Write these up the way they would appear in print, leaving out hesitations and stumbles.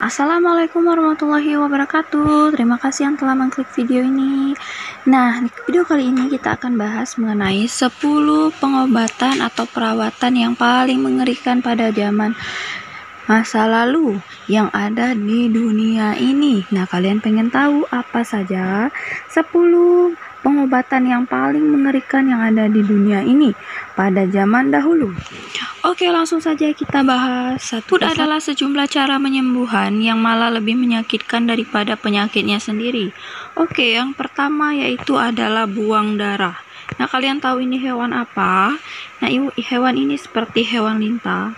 Assalamualaikum warahmatullahi wabarakatuh. Terima kasih yang telah mengklik video ini. Nah, di video kali ini kita akan bahas mengenai 10 pengobatan atau perawatan yang paling mengerikan pada zaman masa lalu yang ada di dunia ini. Nah, kalian pengen tahu apa saja 10 pengobatan yang paling mengerikan yang ada di dunia ini pada zaman dahulu? Oke, langsung saja kita bahas satu. Food adalah sejumlah cara penyembuhan yang malah lebih menyakitkan daripada penyakitnya sendiri. Oke, yang pertama yaitu adalah buang darah. Nah, kalian tahu ini hewan apa? Nah, hewan ini seperti hewan lintah.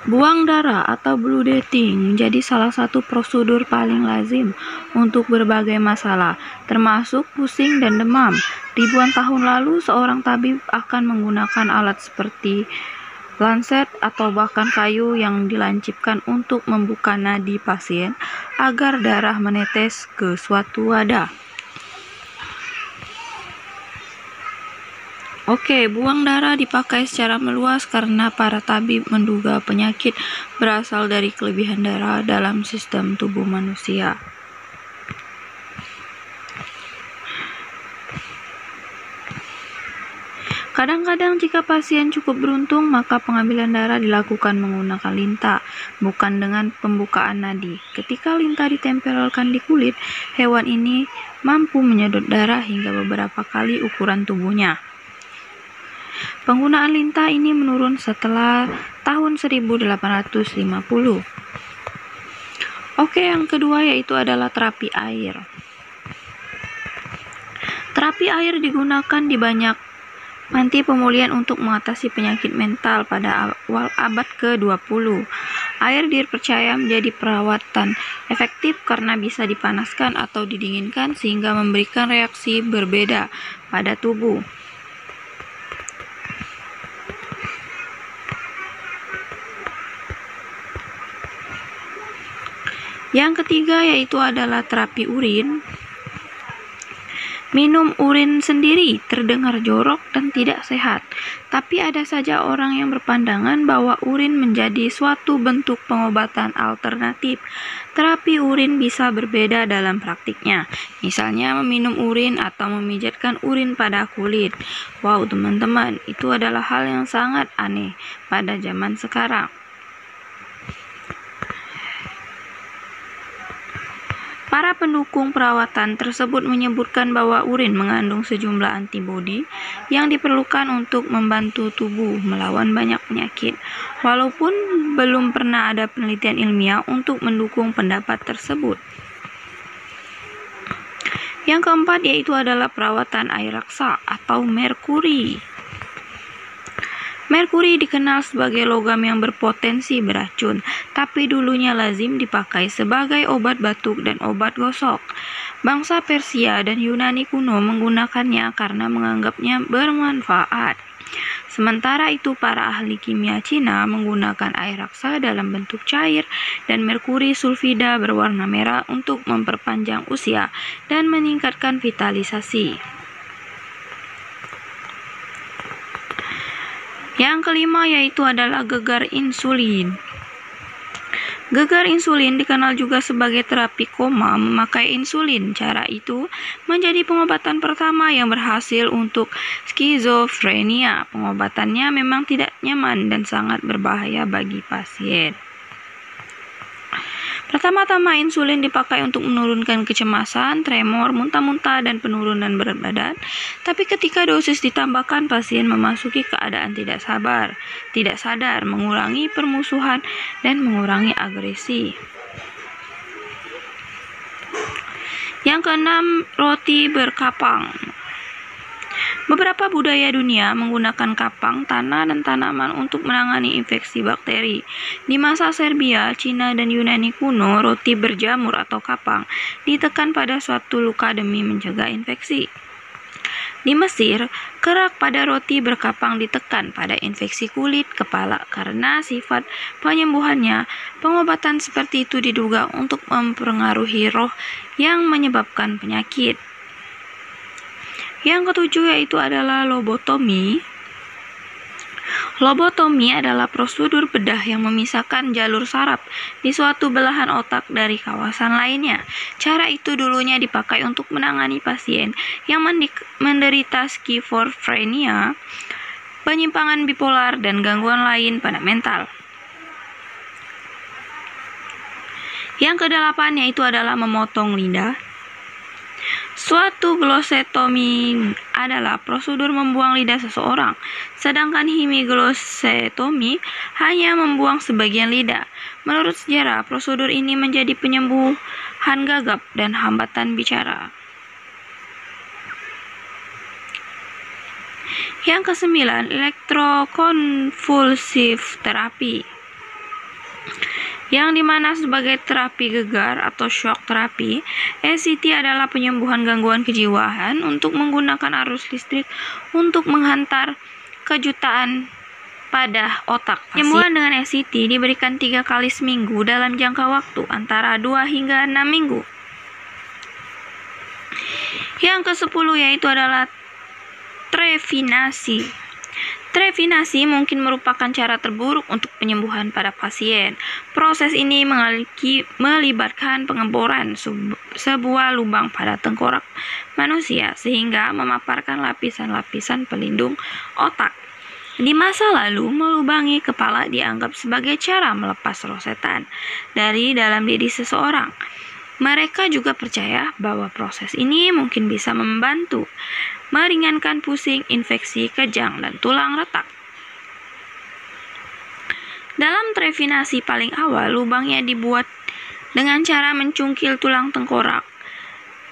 Buang darah atau bloodletting menjadi salah satu prosedur paling lazim untuk berbagai masalah, termasuk pusing dan demam. Ribuan tahun lalu, seorang tabib akan menggunakan alat seperti lancet atau bahkan kayu yang dilancipkan untuk membuka nadi pasien agar darah menetes ke suatu wadah. Oke, buang darah dipakai secara meluas karena para tabib menduga penyakit berasal dari kelebihan darah dalam sistem tubuh manusia. Kadang-kadang jika pasien cukup beruntung, maka pengambilan darah dilakukan menggunakan lintah, bukan dengan pembukaan nadi. Ketika lintah ditempelkan di kulit, hewan ini mampu menyedot darah hingga beberapa kali ukuran tubuhnya. Penggunaan lintah ini menurun setelah tahun 1850. Oke, yang kedua yaitu adalah terapi air. Terapi air digunakan di banyak panti pemulihan untuk mengatasi penyakit mental pada awal abad ke-20. Air dipercaya menjadi perawatan efektif karena bisa dipanaskan atau didinginkan sehingga memberikan reaksi berbeda pada tubuh. Yang ketiga yaitu adalah terapi urin. Minum urin sendiri terdengar jorok dan tidak sehat, tapi ada saja orang yang berpandangan bahwa urin menjadi suatu bentuk pengobatan alternatif. Terapi urin bisa berbeda dalam praktiknya, misalnya meminum urin atau memijatkan urin pada kulit. Wow, teman-teman, itu adalah hal yang sangat aneh pada zaman sekarang. Para pendukung perawatan tersebut menyebutkan bahwa urin mengandung sejumlah antibodi yang diperlukan untuk membantu tubuh melawan banyak penyakit, walaupun belum pernah ada penelitian ilmiah untuk mendukung pendapat tersebut. Yang keempat yaitu adalah perawatan air raksa atau merkuri. Merkuri dikenal sebagai logam yang berpotensi beracun, tapi dulunya lazim dipakai sebagai obat batuk dan obat gosok. Bangsa Persia dan Yunani kuno menggunakannya karena menganggapnya bermanfaat. Sementara itu, para ahli kimia Cina menggunakan air raksa dalam bentuk cair dan merkuri sulfida berwarna merah untuk memperpanjang usia dan meningkatkan vitalisasi. Yang kelima yaitu adalah gegar insulin. Gegar insulin dikenal juga sebagai terapi koma memakai insulin. Cara itu menjadi pengobatan pertama yang berhasil untuk skizofrenia. Pengobatannya memang tidak nyaman dan sangat berbahaya bagi pasien. Pertama-tama insulin dipakai untuk menurunkan kecemasan, tremor, muntah-muntah, dan penurunan berat badan. Tapi ketika dosis ditambahkan, pasien memasuki keadaan tidak sadar, mengurangi permusuhan, dan mengurangi agresi. Yang keenam, roti berkapang. Beberapa budaya dunia menggunakan kapang, tanah, dan tanaman untuk menangani infeksi bakteri. Di masa Serbia, Cina, dan Yunani kuno, roti berjamur atau kapang ditekan pada suatu luka demi mencegah infeksi. Di Mesir, kerak pada roti berkapang ditekan pada infeksi kulit kepala karena sifat penyembuhannya. Pengobatan seperti itu diduga untuk mempengaruhi roh yang menyebabkan penyakit. Yang ketujuh yaitu adalah lobotomi. Lobotomi adalah prosedur bedah yang memisahkan jalur saraf di suatu belahan otak dari kawasan lainnya. Cara itu dulunya dipakai untuk menangani pasien yang menderita skizofrenia, penyimpangan bipolar, dan gangguan lain pada mental. Yang ke-8 yaitu adalah memotong lidah. Suatu glosetomi adalah prosedur membuang lidah seseorang, sedangkan hemiglosetomi hanya membuang sebagian lidah. Menurut sejarah, prosedur ini menjadi penyembuhan gagap dan hambatan bicara. Yang ke-9, elektrokonvulsif terapi, yang dimana sebagai terapi gegar atau shock terapi. ECT adalah penyembuhan gangguan kejiwaan untuk menggunakan arus listrik untuk menghantar kejutaan pada otak. Penyembuhan dengan ECT diberikan 3 kali seminggu dalam jangka waktu antara 2 hingga 6 minggu. Yang ke-10 yaitu adalah trefinasi. Trefinasi mungkin merupakan cara terburuk untuk penyembuhan pada pasien. Proses ini melibatkan pengeboran sebuah lubang pada tengkorak manusia sehingga memaparkan lapisan-lapisan pelindung otak. Di masa lalu, melubangi kepala dianggap sebagai cara melepas rosetan dari dalam diri seseorang. Mereka juga percaya bahwa proses ini mungkin bisa membantu meringankan pusing, infeksi kejang, dan tulang retak. Dalam trefinasi paling awal, lubangnya dibuat dengan cara mencungkil tulang tengkorak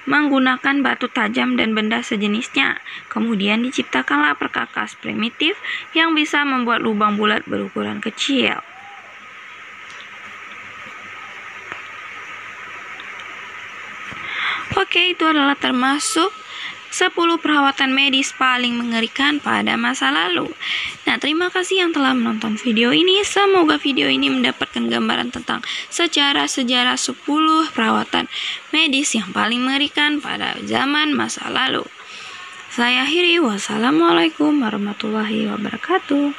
menggunakan batu tajam dan benda sejenisnya. Kemudian diciptakanlah perkakas primitif yang bisa membuat lubang bulat berukuran kecil. Oke, itu adalah termasuk 10 perawatan medis paling mengerikan pada masa lalu. Nah, terima kasih yang telah menonton video ini. Semoga video ini mendapatkan gambaran tentang sejarah 10 perawatan medis yang paling mengerikan pada zaman masa lalu. Saya akhiri, wassalamualaikum warahmatullahi wabarakatuh.